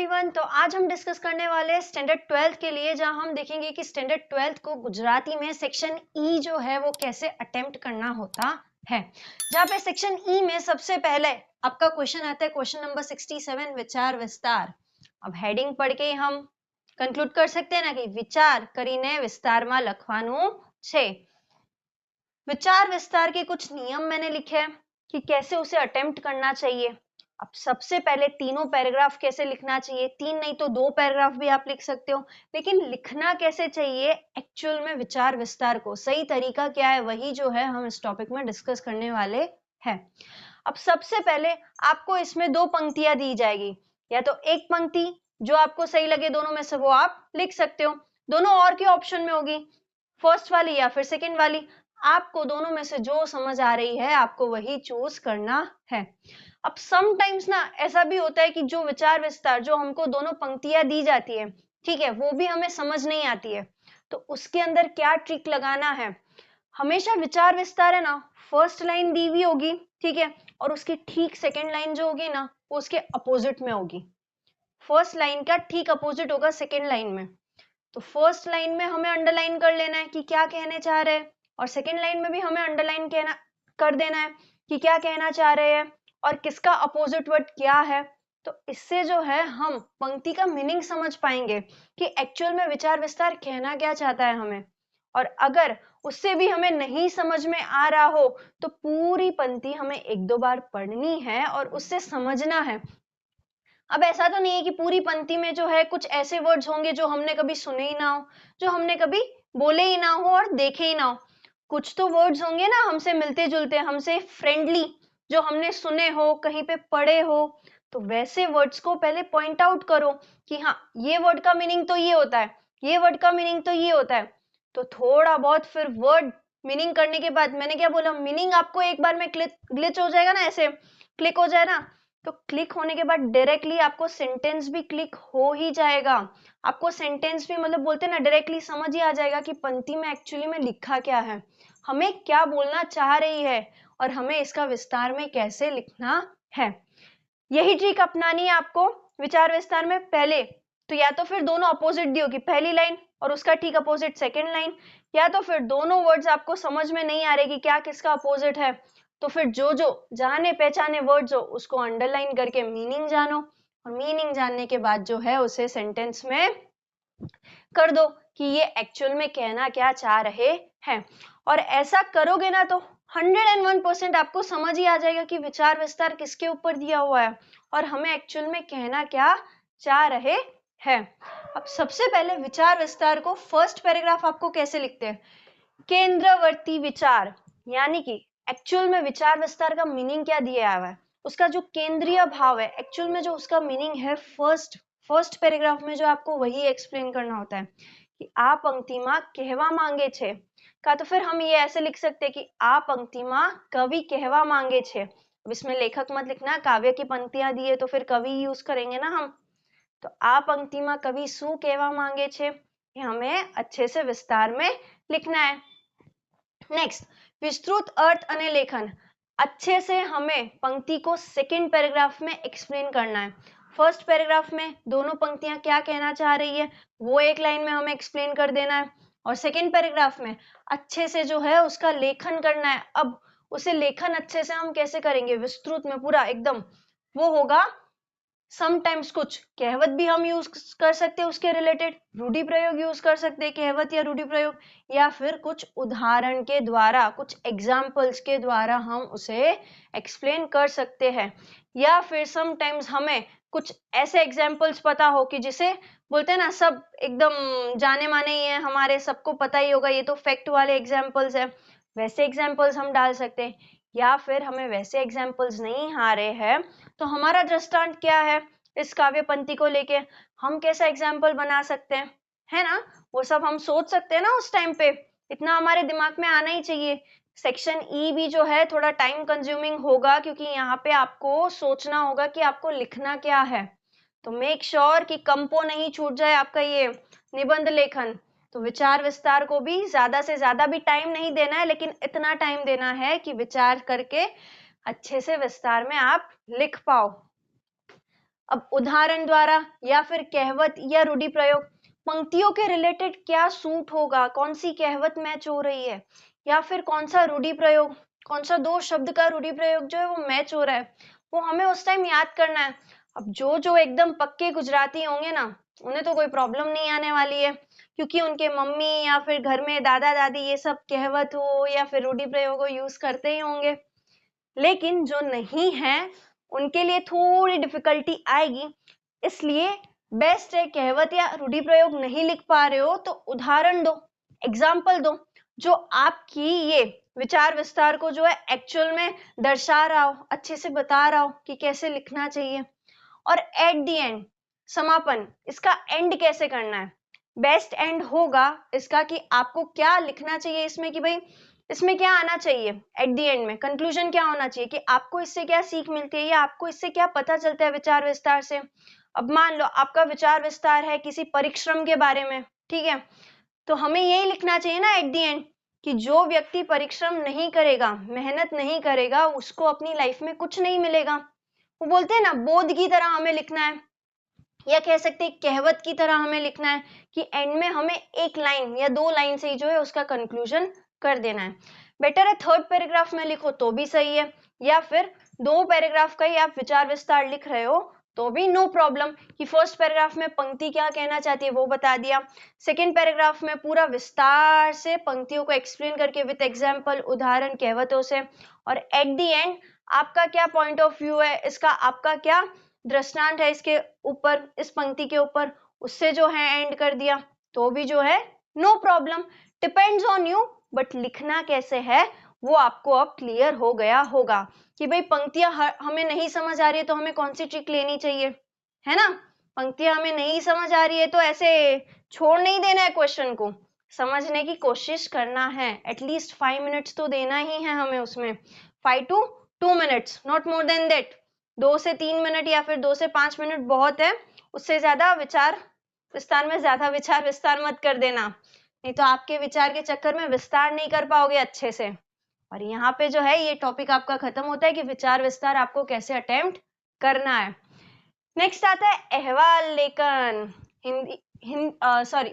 Everyone. तो आज हम डिस्कस करने वाले हैं स्टैंडर्ड 12th के लिए, जहां हम देखेंगे कि स्टैंडर्ड 12th को गुजराती में सेक्शन ई जो है वो कैसे अटेम्प्ट करना होता है। जहां पे सेक्शन ई में सबसे पहले आपका क्वेश्चन आता है, क्वेश्चन नंबर 67, विचार विस्तार। अब हेडिंग पढ़ के हम कंक्लूड कर सकते हैं ना कि विचार करीने विस्ताરમાં લખવાનું છે। विचार विस्तार के कुछ नियम मैंने लिखे हैं कि कैसे उसे अटेम्प्ट करना चाहिए। अब सबसे पहले तीनों पैराग्राफ कैसे लिखना चाहिए, तीन नहीं तो 2 पैराग्राफ भी आप लिख सकते हो, लेकिन लिखना कैसे चाहिए एक्चुअल में विचार विस्तार को, सही तरीका क्या है, वही जो है हम इस टॉपिक में डिस्कस करने वाले हैं। अब सबसे पहले आपको इसमें 2 पंक्तियां दी जाएगी, या तो एक पंक्ति जो आपको सही लगे दोनों में से वो आप लिख सकते हो, दोनों और के ऑप्शन में होगी, फर्स्ट वाली या फिर सेकेंड वाली। आपको दोनों में से जो समझ आ रही है आपको वही चूज करना है। अब समटाइम्स ना ऐसा भी होता है कि जो विचार विस्तार जो हमको दोनों पंक्तियां दी जाती है, ठीक है, वो भी हमें समझ नहीं आती है, तो उसके अंदर क्या ट्रिक लगाना है। हमेशा विचार विस्तार है ना, फर्स्ट लाइन दी हुई होगी, ठीक है, और उसकी ठीक सेकेंड लाइन जो होगी ना वो उसके अपोजिट में होगी। फर्स्ट लाइन का ठीक अपोजिट होगा सेकेंड लाइन में, तो फर्स्ट लाइन में हमें अंडरलाइन कर लेना है कि क्या कहने चाह रहे हैं, और सेकेंड लाइन में भी हमें अंडरलाइन कर देना है कि क्या कहना चाह रहे हैं और किसका अपोजिट वर्ड क्या है। तो इससे जो है हम पंक्ति का मीनिंग समझ पाएंगे कि एक्चुअल में विचार विस्तार कहना क्या चाहता है हमें। और अगर उससे भी हमें नहीं समझ में आ रहा हो तो पूरी पंक्ति हमें 1-2 बार पढ़नी है और उससे समझना है। अब ऐसा तो नहीं है कि पूरी पंक्ति में जो है कुछ ऐसे वर्ड्स होंगे जो हमने कभी सुने ही ना हो, जो हमने कभी बोले ही ना हो और देखे ही ना हो। कुछ तो वर्ड्स होंगे ना हमसे मिलते जुलते, हमसे फ्रेंडली, जो हमने सुने हो, कहीं पे पढ़े हो, तो वैसे वर्ड्स को पहले पॉइंट आउट करो कि हाँ ये वर्ड का मीनिंग तो ये होता है, ये वर्ड का मीनिंग तो ये होता है। तो थोड़ा बहुत फिर वर्ड मीनिंग करने के बाद, मैंने क्या बोला, मीनिंग आपको एक बार में ग्लिच हो जाएगा ना, ऐसे क्लिक हो जाए ना, तो क्लिक होने के बाद डायरेक्टली आपको सेंटेंस भी क्लिक हो ही जाएगा। आपको सेंटेंस भी मतलब बोलते हैं ना डायरेक्टली समझ ही आ जाएगा कि पंक्ति में एक्चुअली में लिखा क्या है, हमें क्या बोलना चाह रही है और हमें इसका विस्तार में कैसे लिखना है। यही ट्रिक अपनानी है आपको विचार विस्तार में। पहले तो या तो फिर दोनों अपोजिट दी होगी, पहली लाइन और उसका ठीक अपोजिट सेकेंड लाइन, या तो फिर दोनों वर्ड्स आपको समझ में नहीं आ रहे कि क्या किसका अपोजिट है, तो फिर जो जो जाने पहचाने वर्ड्स हो उसको अंडरलाइन करके मीनिंग जानो, और मीनिंग जानने के बाद जो है उसे सेंटेंस में कर दो कि ये एक्चुअल में कहना क्या चाह रहे हैं। और ऐसा करोगे ना तो 101% आपको समझ ही आ जाएगा कि विचार विस्तार किसके ऊपर दिया हुआ है और हमें एक्चुअल में कहना क्या चाह रहे हैं। अब सबसे पहले विचार विस्तार को फर्स्ट पैराग्राफ आपको कैसे लिखते हैं, केंद्रवर्ती विचार, यानी कि एक्चुअल में विचार विस्तार का मीनिंग क्या दिया हुआ है, उसका जो केंद्रीय भाव है, एक्चुअल में जो उसका मीनिंग है फर्स्ट पैराग्राफ में जो आपको वही एक्सप्लेन करना होता है कि आ पंक्तिमा कहवा मांगे छे, का तो फिर हम ये ऐसे लिख सकते हैं कि आ पंक्तिमा कवि कहवा मांगे छे। अब इसमें लेखक मत लिखना, काव्य की पंक्तियां दी है तो फिर कवि यूज करेंगे ना हम। तो आ पंक्तिमा कवि शू कहवा मांगे छे, ये हमें अच्छे से विस्तार में लिखना है। नेक्स्ट, विस्तृत अर्थ अने लेखन, अच्छे से हमें पंक्ति को सेकंड पैराग्राफ में एक्सप्लेन करना है। फर्स्ट पैराग्राफ में दोनों पंक्तियां क्या कहना चाह रही है वो एक लाइन में हमें एक्सप्लेन कर देना है, और सेकंड पैराग्राफ में अच्छे से जो है उसका लेखन करना है। अब उसे लेखन अच्छे से हम कैसे करेंगे, विस्तृत में पूरा एकदम, वो होगा समटाइम्स कुछ कहवत भी हम यूज कर सकते हैं उसके रिलेटेड, रूढ़ि प्रयोग यूज कर सकते हैं कहवत या रूढ़ि प्रयोग, या फिर कुछ उदाहरण के द्वारा, कुछ एग्जाम्पल्स के द्वारा हम उसे एक्सप्लेन कर सकते हैं, या फिर समटाइम्स हमें कुछ ऐसे एग्जाम्पल्स पता हो कि जिसे बोलते हैं ना सब एकदम जाने माने ही है, हमारे सबको पता ही होगा, ये तो फैक्ट वाले एग्जाम्पल्स है, वैसे एग्जाम्पल्स हम डाल सकते हैं। या फिर हमें वैसे एग्जाम्पल्स नहीं आ रहे हैं तो हमारा दृष्टांत क्या है इस काव्य पंक्ति को लेके, हम कैसा एग्जाम्पल बना सकते हैं, है ना, वो सब हम सोच सकते हैं ना उस टाइम पे, इतना हमारे दिमाग में आना ही चाहिए। सेक्शन ई भी जो है थोड़ा टाइम कंज्यूमिंग होगा क्योंकि यहाँ पे आपको सोचना होगा कि आपको लिखना क्या है, तो मेक श्योर कि कंपो नहीं छूट जाए आपका ये निबंध लेखन। तो विचार विस्तार को भी ज्यादा से ज्यादा भी टाइम नहीं देना है, लेकिन इतना टाइम देना है कि विचार करके अच्छे से विस्तार में आप लिख पाओ। अब उदाहरण द्वारा या फिर कहावत या रूढ़ि प्रयोग, पंक्तियों के रिलेटेड क्या सूट होगा, कौन सी कहावत मैच हो रही है या फिर कौन सा रूढ़ि प्रयोग, कौन सा दो शब्द का रूढ़ि प्रयोग जो है वो मैच हो रहा है, वो हमें उस टाइम याद करना है। अब जो जो एकदम पक्के गुजराती होंगे ना, उन्हें तो कोई प्रॉब्लम नहीं आने वाली है, क्योंकि उनके मम्मी या फिर घर में दादा दादी ये सब कहावत हो या फिर रूढ़ि प्रयोग हो यूज करते ही होंगे। लेकिन जो नहीं है उनके लिए थोड़ी डिफिकल्टी आएगी, इसलिए बेस्ट है कहावत या रूढ़ि प्रयोग नहीं लिख पा रहे हो तो उदाहरण दो, एग्जाम्पल दो, जो आपकी ये विचार विस्तार को जो है एक्चुअल में दर्शा रहा हो, अच्छे से बता रहा हो कि कैसे लिखना चाहिए। और एट द एंड समापन, इसका एंड कैसे करना है, बेस्ट एंड होगा इसका कि आपको क्या लिखना चाहिए इसमें, कि भाई इसमें क्या आना चाहिए, एट द एंड में कंक्लूजन क्या होना चाहिए कि आपको इससे क्या सीख मिलती है या आपको इससे क्या पता चलता है विचार विस्तार से। अब मान लो आपका विचार विस्तार है किसी परिश्रम के बारे में, ठीक है, तो हमें यही लिखना चाहिए ना एट द एंड कि जो व्यक्ति परिश्रम नहीं करेगा, मेहनत नहीं करेगा, उसको अपनी लाइफ में कुछ नहीं मिलेगा। वो बोलते हैं ना बोध की तरह हमें लिखना है, या कह सकते हैं कहावत की तरह हमें लिखना है कि एंड में हमें एक लाइन या दो लाइन से ही जो है उसका कंक्लूजन कर देना है। बेटर है थर्ड पैराग्राफ में लिखो तो भी सही है, या फिर दो पैराग्राफ का ही आप विचार विस्तार लिख रहे हो तो भी नो प्रॉब्लम, कि फर्स्ट पैराग्राफ में पंक्ति क्या कहना चाहती है वो बता दिया, सेकेंड पैराग्राफ में पूरा विस्तार से पंक्तियों को एक्सप्लेन करके विद एग्जाम्पल उदाहरण कहावतों से, और एट द एंड आपका क्या पॉइंट ऑफ व्यू है इसका, आपका क्या दृष्टांत है इसके ऊपर, इस पंक्ति के ऊपर, उससे जो है एंड कर दिया तो भी जो है no problem, depends on you, but लिखना कैसे है वो आपको अब क्लियर हो गया होगा कि भाई पंक्तियां हमें नहीं समझ आ रही है तो हमें कौन सी ट्रिक लेनी चाहिए, है ना। पंक्तियां हमें नहीं समझ आ रही है तो ऐसे छोड़ नहीं देना है, क्वेश्चन को समझने की कोशिश करना है, एटलीस्ट 5 मिनट्स तो देना ही है हमें उसमें, 5 to 2 minutes, not more than that. 2 से 3 मिनट या फिर 2 से 5 मिनट बहुत है, उससे ज्यादा विचार विस्तार में ज्यादा विचार विस्तार मत कर देना, नहीं तो आपके विचार के चक्कर में विस्तार नहीं कर पाओगे अच्छे से। और यहाँ पे जो है ये टॉपिक आपका खत्म होता है कि विचार विस्तार आपको कैसे अटेम्प्ट करना है। नेक्स्ट आता है अहवाल लेखन,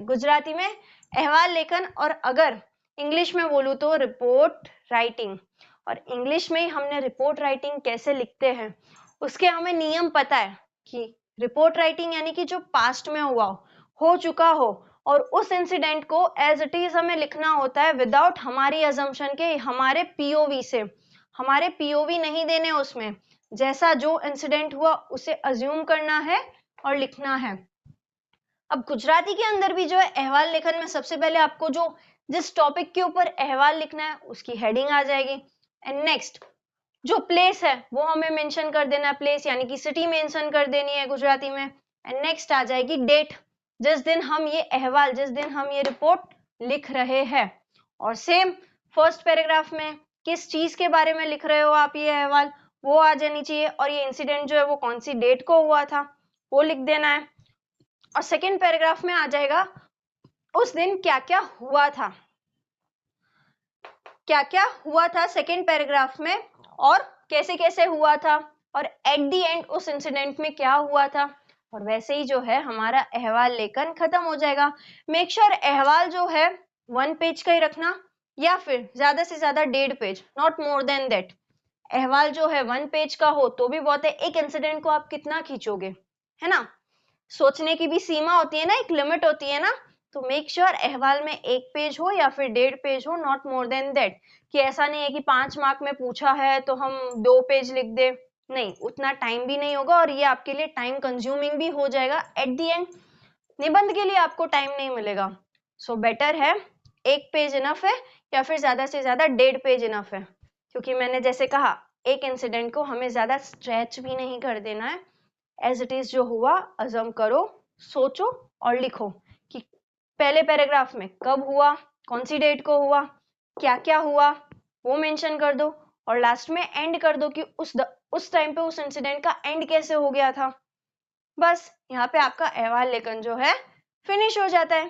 गुजराती में अहवाल लेखन, और अगर इंग्लिश में बोलूँ तो रिपोर्ट राइटिंग। और इंग्लिश में ही हमने रिपोर्ट राइटिंग कैसे लिखते हैं उसके हमें नियम पता है कि रिपोर्ट राइटिंग यानी कि जो पास्ट में हुआ हो चुका हो, और उस इंसिडेंट को एज इट इज हमें लिखना होता है विदाउट हमारी अजम्पशन के, हमारे पीओवी से, हमारे पीओवी नहीं देने उसमें, जैसा जो इंसिडेंट हुआ उसे अज्यूम करना है और लिखना है। अब गुजराती के अंदर भी जो है अहवाल लेखन में सबसे पहले आपको जो जिस टॉपिक के ऊपर अहवाल लिखना है उसकी हेडिंग आ जाएगी, एंड नेक्स्ट जो प्लेस है वो हमें मेंशन कर देना है, प्लेस यानी कि सिटी मेंशन कर देनी है गुजराती में, एंड नेक्स्ट आ जाएगी डेट, जिस दिन हम ये अहवाल, जिस दिन हम ये रिपोर्ट लिख रहे हैं। और सेम फर्स्ट पैराग्राफ में किस चीज के बारे में लिख रहे हो आप ये अहवाल वो आ जानी चाहिए, और ये इंसिडेंट जो है वो कौन सी डेट को हुआ था वो लिख देना है। और सेकेंड पैराग्राफ में आ जाएगा उस दिन क्या क्या हुआ था, क्या क्या हुआ था सेकेंड पैराग्राफ में और कैसे कैसे हुआ था, और एट द एंड उस इंसिडेंट में क्या हुआ था, और वैसे ही जो है हमारा अहवाल लेखन खत्म हो जाएगा। मेक श्योर अहवाल जो है 1 पेज का ही रखना, या फिर ज्यादा से ज्यादा 1.5 page, not more than that. अहवाल जो है 1 पेज का हो तो भी बहुत है, एक इंसिडेंट को आप कितना खींचोगे, है ना, सोचने की भी सीमा होती है ना, एक लिमिट होती है ना, तो मेक श्योर अहवाल में 1 पेज हो या फिर 1.5 पेज हो, नॉट मोर देन दैट, कि ऐसा नहीं है कि 5 मार्क में पूछा है तो हम 2 पेज लिख दे, नहीं, उतना टाइम भी नहीं होगा और ये आपके लिए टाइम कंज्यूमिंग भी हो जाएगा, एट द एंड निबंध के लिए आपको टाइम नहीं मिलेगा। सो बेटर है 1 पेज इनफ है, या फिर ज्यादा से ज्यादा 1.5 पेज इनफ है, क्योंकि मैंने जैसे कहा एक इंसिडेंट को हमें ज्यादा स्ट्रेच भी नहीं कर देना है, एज इट इज जो हुआ अजम करो, सोचो और लिखो कि पहले पैराग्राफ में कब हुआ, कौन सी डेट को हुआ, क्या क्या हुआ वो मेंशन कर दो, और लास्ट में एंड कर दो कि उस टाइम पे उस इंसिडेंट का एंड कैसे हो गया था। बस यहाँ पे आपका अहवाल लेखन जो है फिनिश हो जाता है।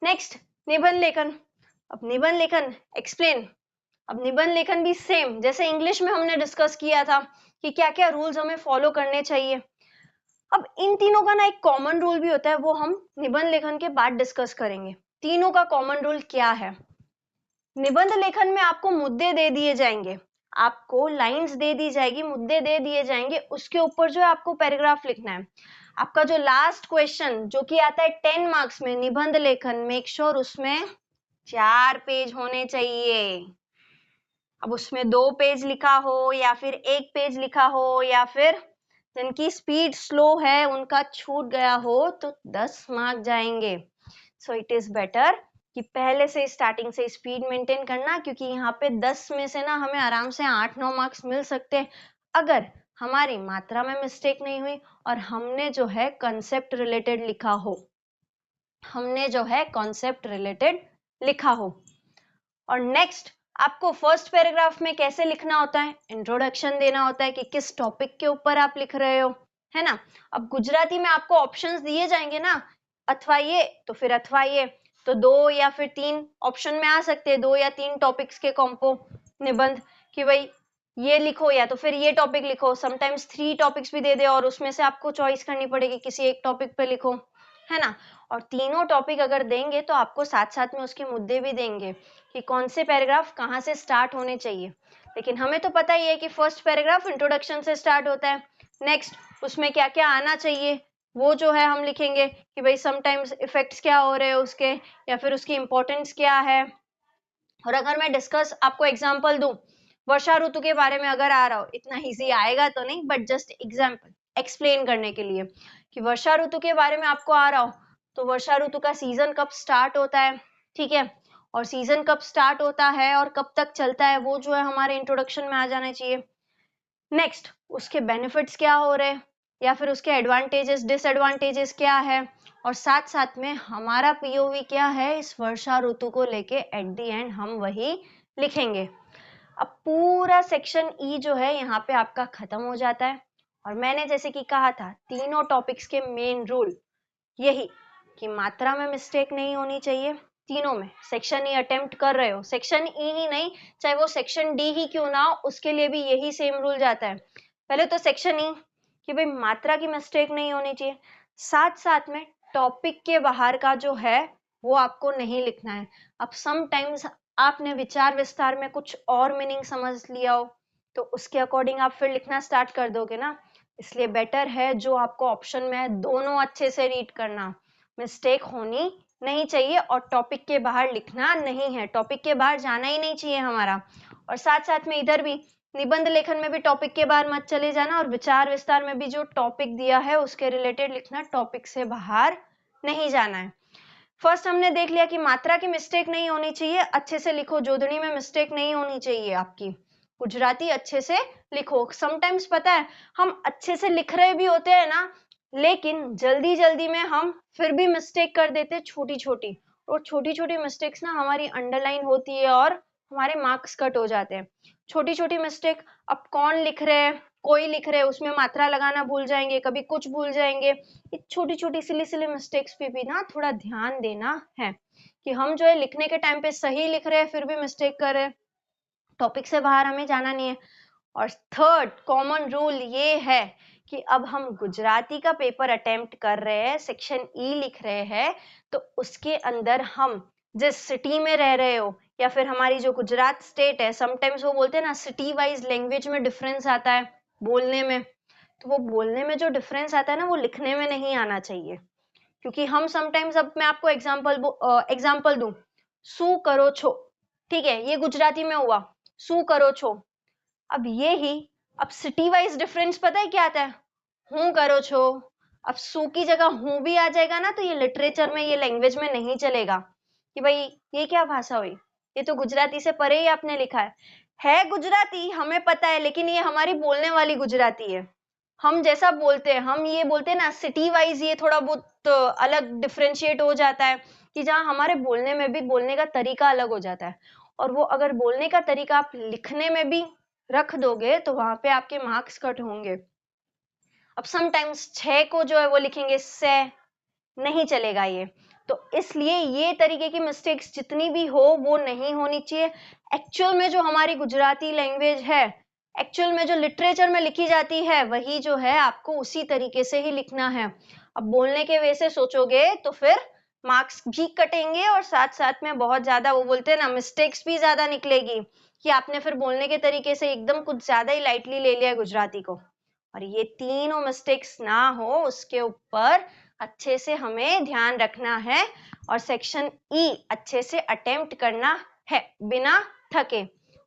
नेक्स्ट निबंध लेखन। अब निबंध लेखन एक्सप्लेन। अब निबंध लेखन भी सेम जैसे इंग्लिश में हमने डिस्कस किया था कि क्या क्या रूल्स हमें फॉलो करने चाहिए। अब इन तीनों का ना एक कॉमन रूल भी होता है, वो हम निबंध लेखन के बाद डिस्कस करेंगे। तीनों का कॉमन रूल क्या है? निबंध लेखन में आपको मुद्दे दे दिए जाएंगे, आपको लाइंस दे दी जाएगी, मुद्दे दे दिए जाएंगे, उसके ऊपर जो है आपको पैराग्राफ लिखना है। आपका जो लास्ट क्वेश्चन जो कि आता है 10 मार्क्स में निबंध लेखन, मेक श्योर उसमें 4 पेज होने चाहिए। अब उसमें 2 पेज लिखा हो या फिर 1 पेज लिखा हो या फिर जिनकी स्पीड स्लो है उनका छूट गया हो तो 10 मार्क जाएंगे। सो इट इज बेटर कि पहले से स्टार्टिंग से स्पीड मेंटेन करना, क्योंकि यहाँ पे 10 में से ना हमें आराम से 8-9 मार्क्स मिल सकते हैं अगर हमारी मात्रा में मिस्टेक नहीं हुई और हमने जो है कंसेप्ट रिलेटेड लिखा हो, हमने जो है कॉन्सेप्ट रिलेटेड लिखा हो। और नेक्स्ट आपको फर्स्ट पैराग्राफ में कैसे लिखना होता है, इंट्रोडक्शन देना होता है कि किस टॉपिक के ऊपर आप लिख रहे हो, है ना। अब गुजराती में आपको ऑप्शंस दिए जाएंगे ना, अथवा ये तो फिर अथवा ये, तो 2 या फिर 3 ऑप्शन में आ सकते हैं, 2 या 3 टॉपिक्स के कॉम्पो निबंध, कि भाई ये लिखो या तो फिर ये टॉपिक लिखो। समटाइम्स 3 टॉपिक्स भी दे दे और उसमें से आपको चॉइस करनी पड़ेगी, किसी एक टॉपिक पे लिखो, है ना। और तीनों टॉपिक अगर देंगे तो आपको साथ साथ में उसके मुद्दे भी देंगे कि कौन से पैराग्राफ कहाँ से स्टार्ट होने चाहिए। लेकिन हमें तो पता ही है कि फर्स्ट पैराग्राफ इंट्रोडक्शन से स्टार्ट होता है, नेक्स्ट उसमें क्या क्या आना चाहिए वो जो है हम लिखेंगे कि भाई समटाइम्स इफेक्ट्स क्या हो रहे हैं उसके, या फिर उसकी इंपॉर्टेंस क्या है। और अगर मैं डिस्कस आपको एग्जांपल दूं वर्षा ऋतु के बारे में अगर आ रहा हो, इतना इजी आएगा तो नहीं बट जस्ट एग्जांपल एक्सप्लेन करने के लिए कि वर्षा ऋतु के बारे में आपको आ रहा हो, तो वर्षा ऋतु का सीजन कब स्टार्ट होता है, ठीक है, और सीजन कब स्टार्ट होता है और कब तक चलता है वो जो है हमारे इंट्रोडक्शन में आ जाना चाहिए। नेक्स्ट उसके बेनिफिट्स क्या हो रहे हैं या फिर उसके एडवांटेजेस डिसएडवांटेजेस क्या है, और साथ साथ में हमारा पीओवी क्या है इस वर्षा ऋतु को लेके, एट द एंड हम वही लिखेंगे। अब पूरा सेक्शन ई जो है यहाँ पे आपका खत्म हो जाता है। और मैंने जैसे कि कहा था तीनों टॉपिक्स के मेन रूल यही कि मात्रा में मिस्टेक नहीं होनी चाहिए, तीनों में। सेक्शन ई अटेम्प्ट कर रहे हो, सेक्शन ई ही नहीं चाहे वो सेक्शन डी ही क्यों ना हो, उसके लिए भी यही सेम रूल जाता है। पहले तो सेक्शन ई कि भाई मात्रा की मिस्टेक नहीं होनी चाहिए, साथ साथ में टॉपिक के बाहर का जो है वो आपको नहीं लिखना है। अब समटाइम्स आपने विचार विस्तार में कुछ और मीनिंग समझ लिया हो तो उसके अकॉर्डिंग आप फिर लिखना स्टार्ट कर दोगे ना, इसलिए बेटर है जो आपको ऑप्शन में है दोनों अच्छे से रीड करना, मिस्टेक होनी नहीं चाहिए और टॉपिक के बाहर लिखना नहीं है, टॉपिक के बाहर जाना ही नहीं चाहिए हमारा। और साथ साथ में इधर भी निबंध लेखन में भी टॉपिक के बाहर मत चले जाना, और विचार विस्तार में भी जो टॉपिक दिया है उसके रिलेटेड लिखना, टॉपिक से बाहर नहीं जाना है। फर्स्ट हमने देख लिया कि मात्रा की मिस्टेक नहीं होनी चाहिए, अच्छे से लिखो, जोड़नी में मिस्टेक नहीं होनी चाहिए आपकी, गुजराती अच्छे से लिखो। समटाइम्स पता है हम अच्छे से लिख रहे भी होते हैं ना, लेकिन जल्दी जल्दी में हम फिर भी मिस्टेक कर देते हैं छोटी छोटी, और छोटी छोटी मिस्टेक्स ना हमारी अंडरलाइन होती है और हमारे मार्क्स कट हो जाते हैं। छोटी छोटी मिस्टेक, अब कौन लिख रहे हैं, कोई लिख रहे हैं उसमें मात्रा लगाना भूल जाएंगे, कभी कुछ भूल जाएंगे, ये छोटी छोटी सिली सिली मिस्टेक्स पे भी ना थोड़ा ध्यान देना है कि हम जो है लिखने के टाइम पे सही लिख रहे हैं फिर भी मिस्टेक कर रहे हैं, टॉपिक से बाहर हमें जाना नहीं है। और थर्ड कॉमन रूल ये है कि अब हम गुजराती का पेपर अटेम्प्ट कर रहे हैं, सेक्शन ई लिख रहे हैं, तो उसके अंदर हम जिस सिटी में रह रहे हो या फिर हमारी जो गुजरात स्टेट है, समटाइम्स वो बोलते हैं ना सिटी वाइज लैंग्वेज में डिफरेंस आता है बोलने में, तो वो बोलने में जो डिफरेंस आता है ना वो लिखने में नहीं आना चाहिए। क्योंकि हम समटाइम्स, अब मैं आपको एग्जाम्पल दूं, सू करो छो, ठीक है, ये गुजराती में हुआ सू करो छो। अब ये ही, अब सिटी वाइज डिफरेंस पता है क्या आता है, हूं करो छो। अब सू की जगह हूं भी आ जाएगा ना तो ये लिटरेचर में, ये लैंग्वेज में नहीं चलेगा कि भाई ये क्या भाषा हुई, ये तो गुजराती से परे ही आपने लिखा है गुजराती हमें पता है, लेकिन ये हमारी बोलने वाली गुजराती है, हम जैसा बोलते हैं, हम ये बोलते हैं ना सिटी वाइज, ये थोड़ा बहुत अलग डिफरेंशिएट हो जाता है कि जहाँ हमारे बोलने में भी बोलने का तरीका अलग हो जाता है, और वो अगर बोलने का तरीका आप लिखने में भी रख दोगे तो वहां पे आपके मार्क्स कट होंगे। अब समटाइम्स 6 को जो है वो लिखेंगे से, नहीं चलेगा ये, तो इसलिए ये तरीके की मिस्टेक्स जितनी भी हो वो नहीं होनी चाहिए। एक्चुअल में जो हमारी गुजराती लैंग्वेज है एक्चुअल में जो लिटरेचर में लिखी जाती है वही जो है आपको उसी तरीके से ही लिखना है। अब बोलने के वे से सोचोगे तो फिर मार्क्स भी कटेंगे और साथ साथ में बहुत ज्यादा वो बोलते हैं ना मिस्टेक्स भी ज्यादा निकलेगी कि आपने फिर बोलने के तरीके से एकदम कुछ ज्यादा ही लाइटली ले लिया गुजराती को। और ये तीनों मिस्टेक्स ना हो उसके ऊपर अच्छे से हमें ध्यान रखना है और सेक्शन ई अच्छे से अटेम्प्ट करना है बिना थके।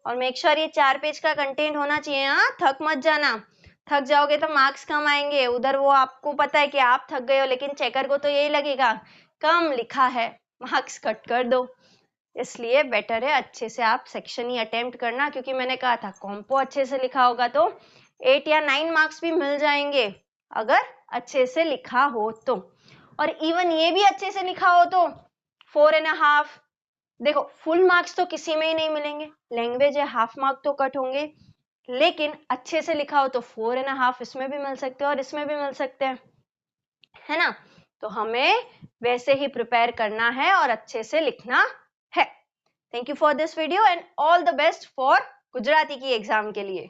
और मेक श्योर ये 4 पेज का कंटेंट होना चाहिए। हाँ, थक मत जाना, थक जाओगे तो मार्क्स कम आएंगे। उधर वो आपको पता है कि आप थक गए हो लेकिन चेकर को तो यही लगेगा कम लिखा है, मार्क्स कट कर दो। इसलिए बेटर है अच्छे से आप सेक्शन ही अटेम्प्ट करना, क्योंकि मैंने कहा था कॉम्पो अच्छे से लिखा होगा तो 8 या 9 मार्क्स भी मिल जाएंगे अगर अच्छे से लिखा हो तो। और इवन ये भी अच्छे से लिखा हो तो 4.5, देखो फुल मार्क्स तो किसी में ही नहीं मिलेंगे, लैंग्वेज है हाफ मार्क तो कट होंगे, लेकिन अच्छे से लिखा हो तो 4.5 इसमें भी मिल सकते हैं और इसमें भी मिल सकते हैं, है ना। तो हमें वैसे ही प्रिपेयर करना है और अच्छे से लिखना है। Thank you for this video and all the best for Gujarati की एग्जाम के लिए।